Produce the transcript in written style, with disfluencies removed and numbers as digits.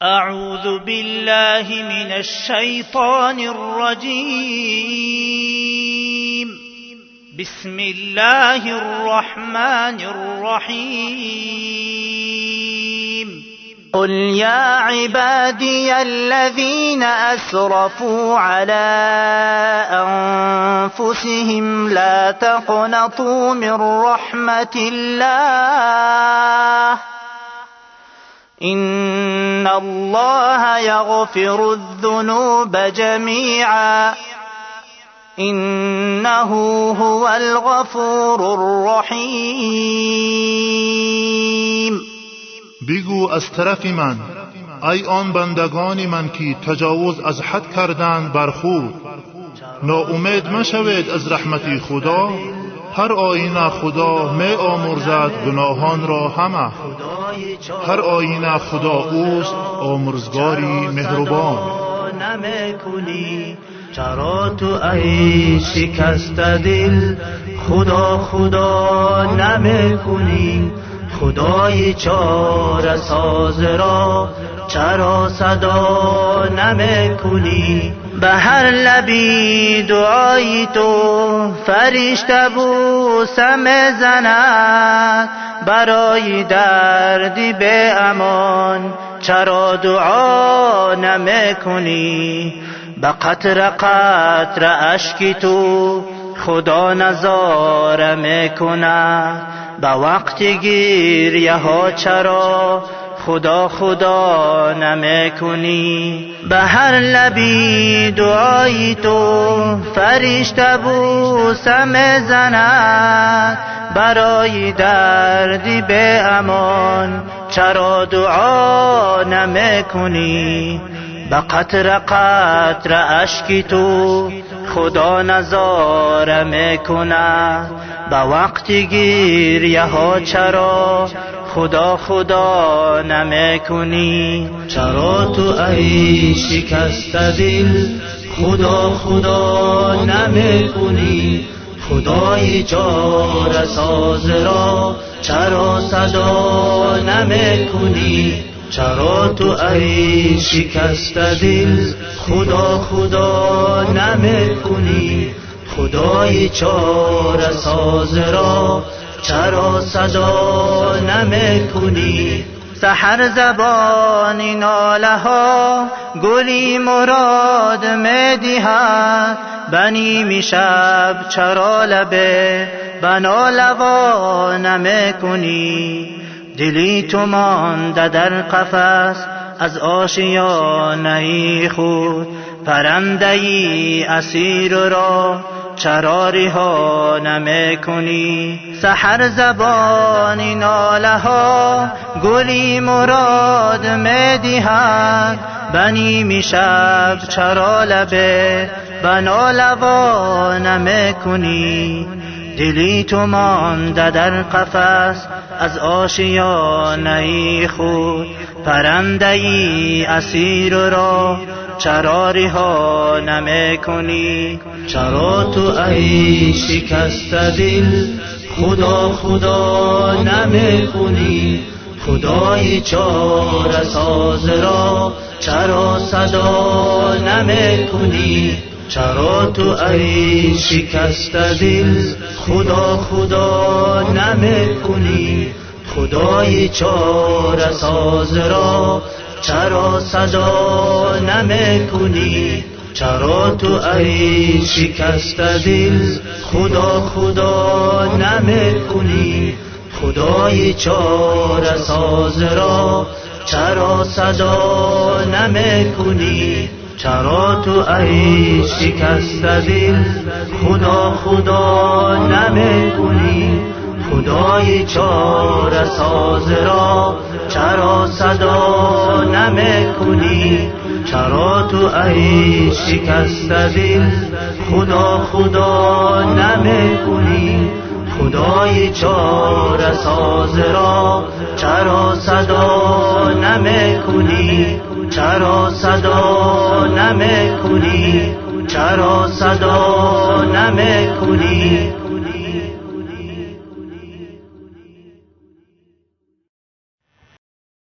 أعوذ بالله من الشيطان الرجيم. بسم الله الرحمن الرحيم. قل يا عبادي الذين أسرفوا على أنفسهم لا تقنطوا من رحمة الله إن الله يغفر الذنوب جميعا إنه هو الغفور الرحیم. بگو از طرف من ای آن بندگان من که تجاوز از حد کردند بر خود، ناامید مشوید از رحمت خدا. هر آینه خدا می آمرزد گناهان را همه، هر آینه خدا اوست آمرزگاری مهربان. نمیکنی چرا تو ای شکست دل خدا خدا نمیکنی؟ خدای چاره ساز را چرا صدا نمیکنی؟ به هر لبی دعای تو فرشته بوسه میزند، برای دردی به امان چرا دعا نمیکنی؟ به قطره قطره اشکی تو خدا نظاره میکنه، به وقت گریه ها چرا خدا خدا نمیکنی؟ به هر لبی دعای تو فرشته بوسه میزند، برای دردی به امان چرا دعا نمیکنی؟ به قطره قطره اشکی تو خدا نظاره میکنه، به وقت گریه ها چرا خدا خدا نمیکنی؟ چرا تو ای شکست دل خدا خدا نمیکنی؟ خدای چاره ساز را چرا صدا نمیکنی؟ چرا تو ای شکست دل خدا خدا نمیکنی؟ خدای چاره ساز را چرا صدا نمیکنی؟ سحر زبان ناله ها گلی مراد میدهد، بنی شب چرا لبه بنا لوا نمیکنی؟ دلی تو مانده در قفس از آشیانه خود، پرنده ای اسیر را چرا رها نمیکنی؟ سحر زبان ناله ها گلی مراد میدهد، بنی شب چرا لبه بنا لوا نمیکنی؟ دلی تو مانده در قفس از آشیانه خود، پرنده ای اسیر را چرا رها نمیکنی؟ چرا تو ای شکست دل خدا خدا نمیکنی؟ خدای چاره ساز را چرا صدا نمیکنی؟ چرا تو ای شکست دل خدا خدا نمیکنی؟ خدای چاره ساز را چرا صدا نمیکنی؟ چرا تو ای شکست دل خدا خدا نمیکنی؟ خدای چاره ساز را چرا صدا نمیکنی؟ چرا تو ای شکست دل خدا خدا نمیکنی؟ خدای چاره ساز را چرا صدا نمیکنی؟ چرا تو ای شکست دل خدا خدا نمیکنی؟ خدای چاره ساز را چرا صدا نمیکنی؟ چرا صدا نمیکنی؟ چرا صدا نمیکنی؟